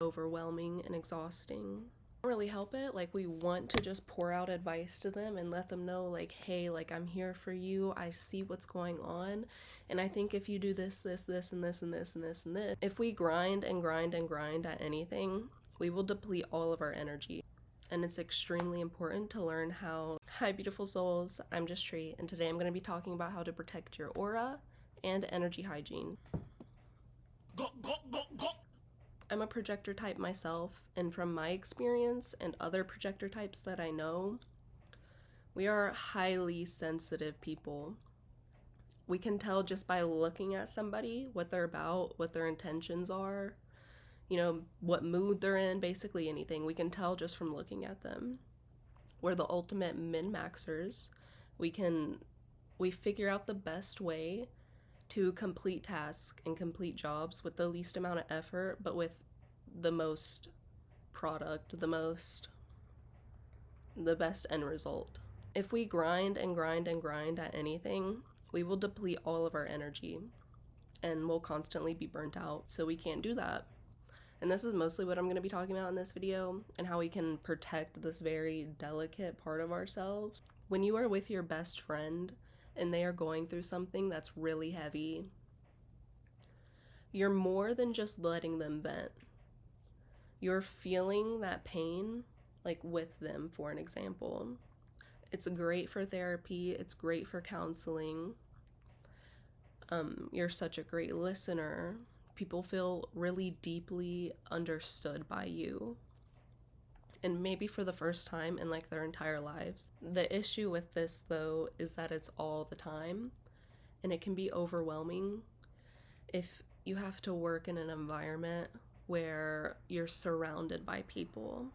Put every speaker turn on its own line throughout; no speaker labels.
overwhelming and exhausting. Don't really help it. Like, we want to just pour out advice to them and let them know, like, hey, like, I'm here for you, I see what's going on, and I think if you do this, and this, and this, and this, if we grind and grind and grind at anything, we will deplete all of our energy. And it's extremely important to learn how. Hi beautiful souls, I'm Just Tree, and today I'm going to be talking about how to protect your aura and energy hygiene. I'm a projector type myself, and from my experience and other projector types that I know, we are highly sensitive people. We can tell just by looking at somebody what they're about, what their intentions are, you know, what mood they're in, basically anything. We can tell just from looking at them. We're the ultimate min-maxers. We figure out the best way to complete tasks and complete jobs with the least amount of effort, but with the most product, the best end result. If we grind and grind and grind at anything, we will deplete all of our energy and we'll constantly be burnt out. So we can't do that. And this is mostly what I'm going to be talking about in this video, and how we can protect this very delicate part of ourselves. When you are with your best friend and they are going through something that's really heavy, you're more than just letting them vent. You're feeling that pain, like with them, for an example. It's great for therapy, it's great for counseling. You're such a great listener. People feel really deeply understood by you. And maybe for the first time in like their entire lives. The issue with this though is that it's all the time, and it can be overwhelming if you have to work in an environment where you're surrounded by people,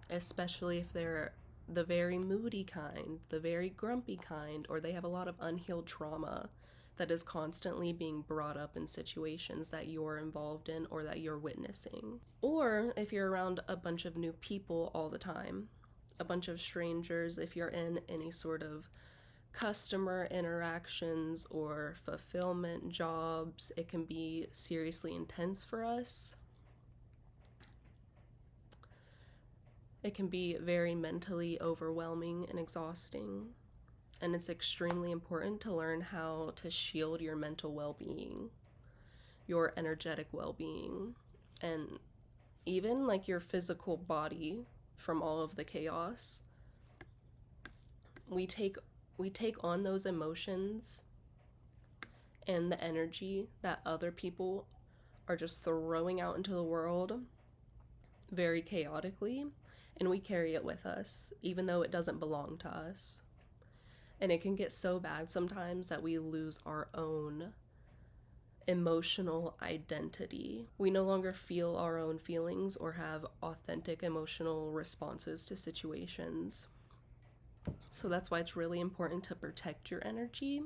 especially if they're the very moody kind, the very grumpy kind, or they have a lot of unhealed trauma that is constantly being brought up in situations that you're involved in or that you're witnessing. Or if you're around a bunch of new people all the time, a bunch of strangers, if you're in any sort of customer interactions or fulfillment jobs, it can be seriously intense for us. It can be very mentally overwhelming and exhausting. And it's extremely important to learn how to shield your mental well-being, your energetic well-being, and even like your physical body from all of the chaos. We take on those emotions and the energy that other people are just throwing out into the world very chaotically, and we carry it with us, even though it doesn't belong to us. And it can get so bad sometimes that we lose our own emotional identity. We no longer feel our own feelings or have authentic emotional responses to situations. So that's why it's really important to protect your energy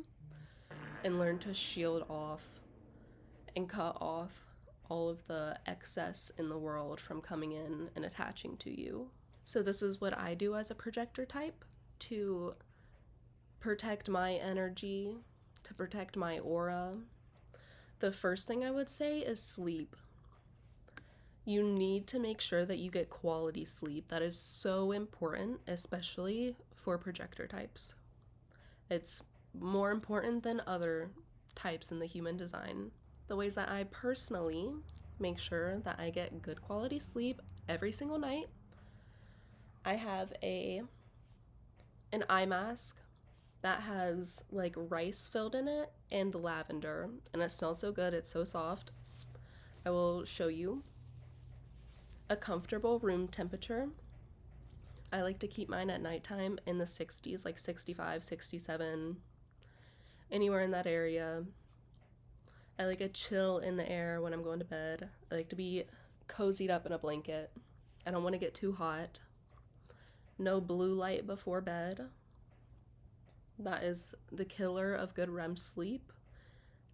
and learn to shield off and cut off all of the excess in the world from coming in and attaching to you. So this is what I do as a projector type to protect my energy, to protect my aura. The first thing I would say is sleep. You need to make sure that you get quality sleep. That is so important, especially for projector types. It's more important than other types in the human design. The ways that I personally make sure that I get good quality sleep every single night, I have an eye mask that has like rice filled in it and lavender, and it smells so good, it's so soft. I will show you. A comfortable room temperature. I like to keep mine at nighttime in the 60s, like 65, 67, anywhere in that area. I like a chill in the air when I'm going to bed. I like to be cozied up in a blanket. I don't want to get too hot. No blue light before bed. That is the killer of good REM sleep,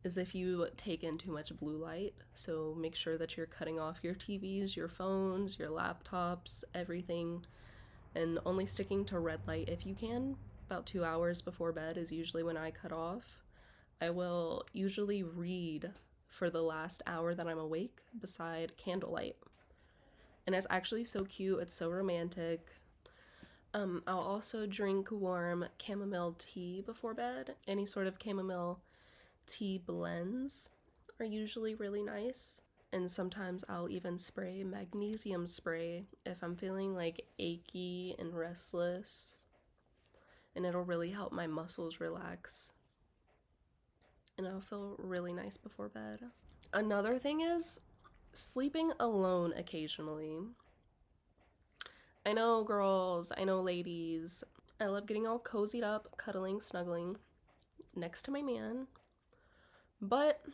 is if you take in too much blue light. So make sure that you're cutting off your TVs, your phones, your laptops, everything, and only sticking to red light if you can. About 2 hours before bed is usually when I cut off. I will usually read for the last hour that I'm awake beside candlelight. And it's actually so cute. It's so romantic. I'll also drink warm chamomile tea before bed. Any sort of chamomile tea blends are usually really nice. And sometimes I'll even spray magnesium spray if I'm feeling like achy and restless. And it'll really help my muscles relax. And I'll feel really nice before bed. Another thing is sleeping alone occasionally. I know, girls, I know, ladies. I love getting all cozied up, cuddling, snuggling next to my man. But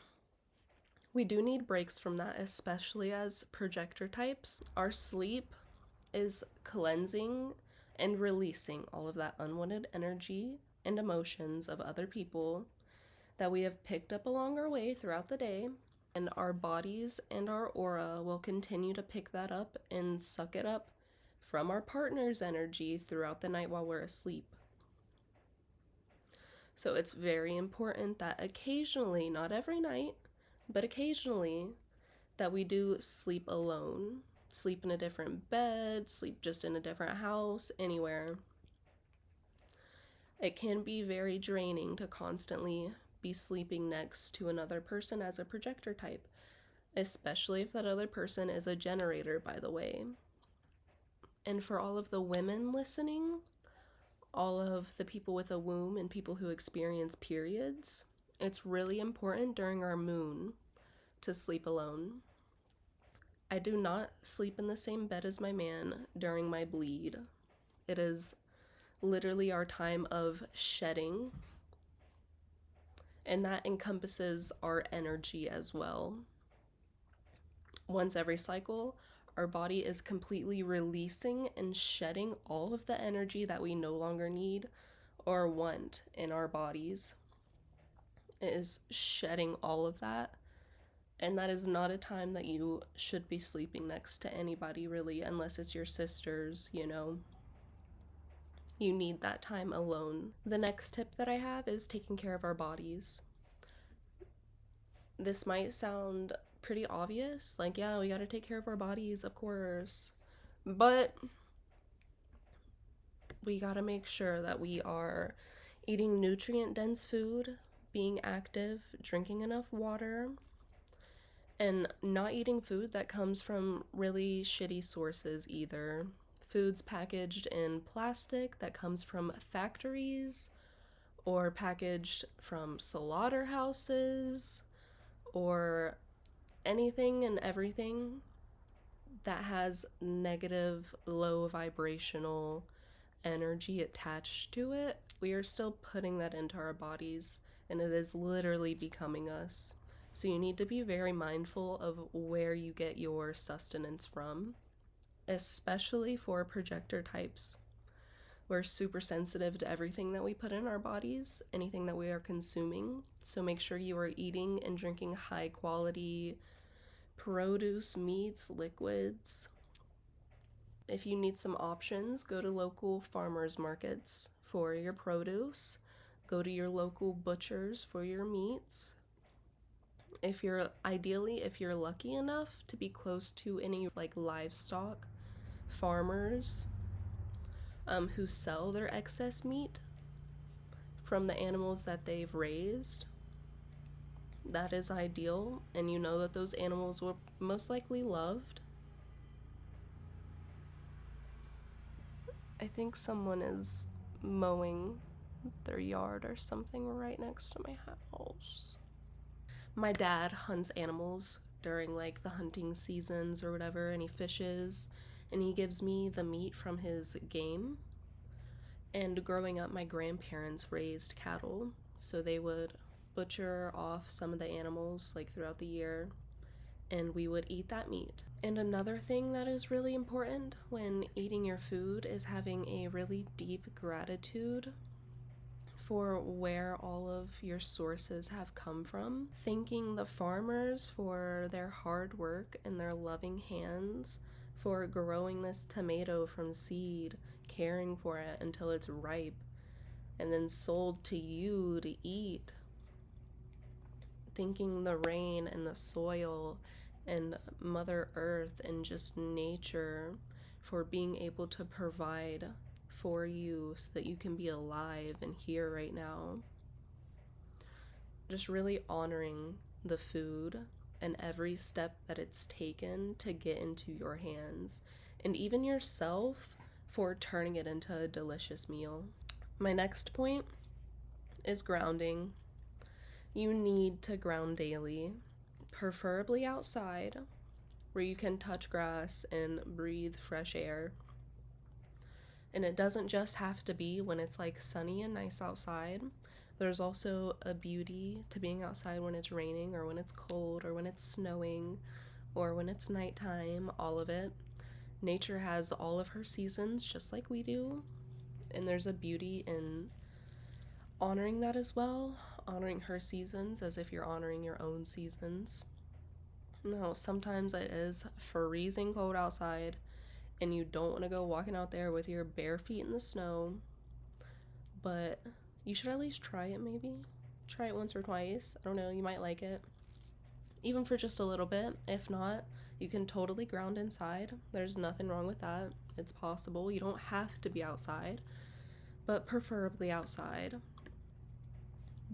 we do need breaks from that, especially as projector types. Our sleep is cleansing and releasing all of that unwanted energy and emotions of other people that we have picked up along our way throughout the day. And our bodies and our aura will continue to pick that up and suck it up from our partner's energy throughout the night while we're asleep. So it's very important that occasionally, not every night, but occasionally, that we do sleep alone. Sleep in a different bed, sleep just in a different house, anywhere. It can be very draining to constantly be sleeping next to another person as a projector type, especially if that other person is a generator, by the way. And for all of the women listening, all of the people with a womb and people who experience periods, it's really important during our moon to sleep alone. I do not sleep in the same bed as my man during my bleed. It is literally our time of shedding, and that encompasses our energy as well. Once every cycle, our body is completely releasing and shedding all of the energy that we no longer need or want in our bodies. It is shedding all of that. And that is not a time that you should be sleeping next to anybody, really, unless it's your sisters, you know. You need that time alone. The next tip that I have is taking care of our bodies. This might sound pretty obvious, like, yeah, we gotta take care of our bodies, of course. But we gotta make sure that we are eating nutrient-dense food, being active, drinking enough water, and not eating food that comes from really shitty sources either. Foods packaged in plastic that comes from factories or packaged from slaughterhouses or anything and everything that has negative, low vibrational energy attached to it. We are still putting that into our bodies, and it is literally becoming us. So you need to be very mindful of where you get your sustenance from, especially for projector types. We're super sensitive to everything that we put in our bodies, anything that we are consuming. So make sure you are eating and drinking high quality produce, meats, liquids. If you need some options, go to local farmers markets for your produce. Go to your local butchers for your meats. If you're lucky enough to be close to any like livestock farmers who sell their excess meat from the animals that they've raised, that is ideal, and you know that those animals were most likely loved. I think someone is mowing their yard or something right next to my house. My dad hunts animals during like the hunting seasons or whatever, and he fishes, and he gives me the meat from his game. And growing up, my grandparents raised cattle, so they would butcher off some of the animals like throughout the year, and we would eat that meat. And another thing that is really important when eating your food is having a really deep gratitude for where all of your sources have come from. Thanking the farmers for their hard work and their loving hands for growing this tomato from seed, caring for it until it's ripe, and then sold to you to eat. Thanking the rain and the soil and Mother Earth and just nature for being able to provide for you so that you can be alive and here right now. Just really honoring the food and every step that it's taken to get into your hands, and even yourself for turning it into a delicious meal. My next point is grounding. You need to ground daily, preferably outside, where you can touch grass and breathe fresh air. And it doesn't just have to be when it's like sunny and nice outside. There's also a beauty to being outside when it's raining or when it's cold or when it's snowing or when it's nighttime, all of it. Nature has all of her seasons just like we do, and there's a beauty in honoring that as well, honoring her seasons as if you're honoring your own seasons. Now, sometimes it is freezing cold outside and you don't want to go walking out there with your bare feet in the snow, but you should at least try it. Maybe try it once or twice. I don't know, you might like it, even for just a little bit. If not, you can totally ground inside. There's nothing wrong with that. It's possible. You don't have to be outside, but preferably outside.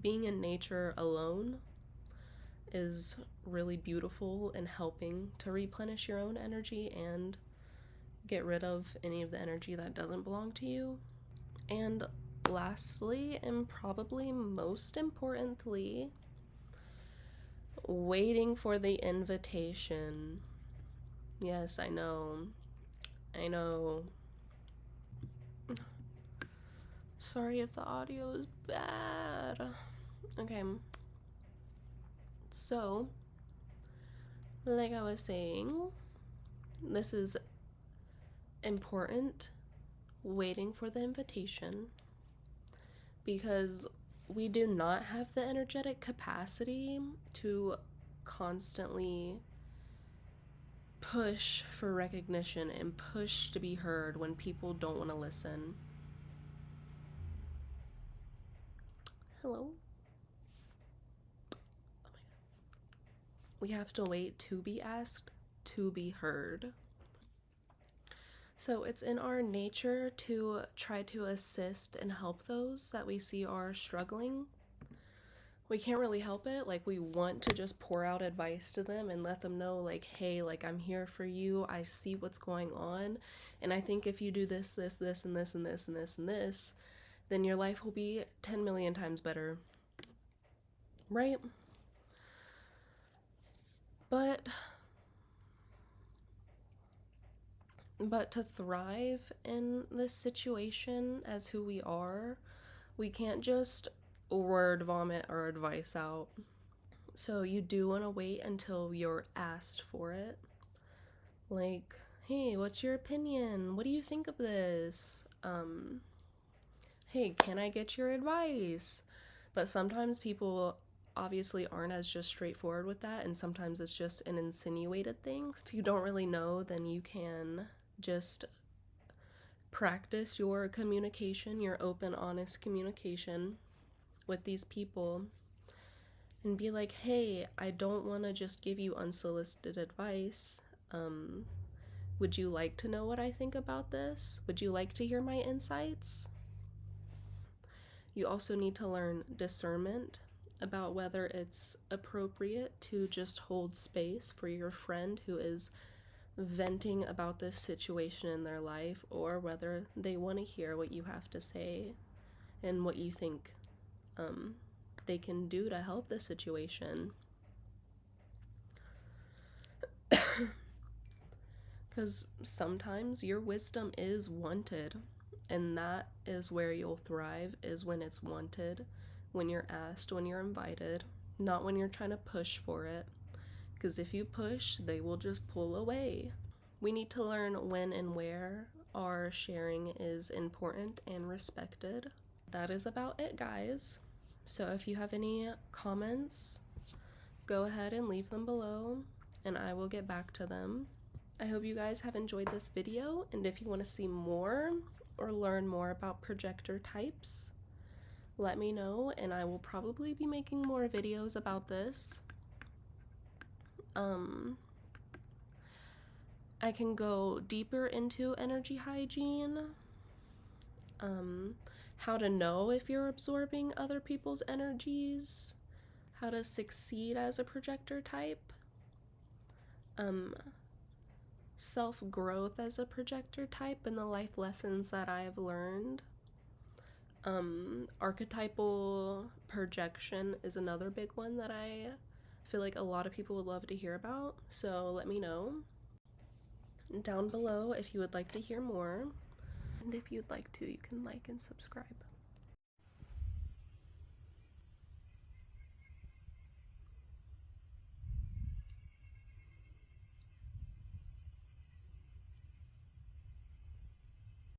Being in nature alone is really beautiful and helping to replenish your own energy and get rid of any of the energy that doesn't belong to you. And lastly, and probably most importantly, waiting for the invitation. Yes, I know. Sorry if the audio is bad. Okay. So, like I was saying, this is important, waiting for the invitation, because we do not have the energetic capacity to constantly push for recognition and push to be heard when people don't want to listen. Hello? Oh my God. We have to wait to be asked, to be heard. So it's in our nature to try to assist and help those that we see are struggling. We can't really help it. Like, we want to just pour out advice to them and let them know, like, hey, like, I'm here for you. I see what's going on. And I think if you do this, this, this, and this, and this, and this, and this, then your life will be 10 million times better. Right? But to thrive in this situation as who we are, we can't just word vomit our advice out. So you do want to wait until you're asked for it. Like, hey, what's your opinion? What do you think of this? Hey, can I get your advice? But sometimes people obviously aren't as just straightforward with that, and sometimes it's just an insinuated thing. If you don't really know, then you can just practice your communication, your open, honest communication with these people, and be like, hey, I don't want to just give you unsolicited advice. Would you like to know what I think about this? Would you like to hear my insights? You also need to learn discernment about whether it's appropriate to just hold space for your friend who is venting about this situation in their life, or whether they want to hear what you have to say and what you think they can do to help the situation. Because sometimes your wisdom is wanted, and that is where you'll thrive, is when it's wanted, when you're asked, when you're invited, not when you're trying to push for it. Because if you push, they will just pull away. We need to learn when and where our sharing is important and respected. That is about it, guys. So if you have any comments, go ahead and leave them below, and I will get back to them. I hope you guys have enjoyed this video, and if you want to see more or learn more about projector types, let me know, and I will probably be making more videos about this. I can go deeper into energy hygiene, how to know if you're absorbing other people's energies, how to succeed as a projector type, self-growth as a projector type and the life lessons that I've learned. Archetypal projection is another big one that I feel like a lot of people would love to hear about, so let me know down below if you would like to hear more. And if you'd like to, you can like and subscribe.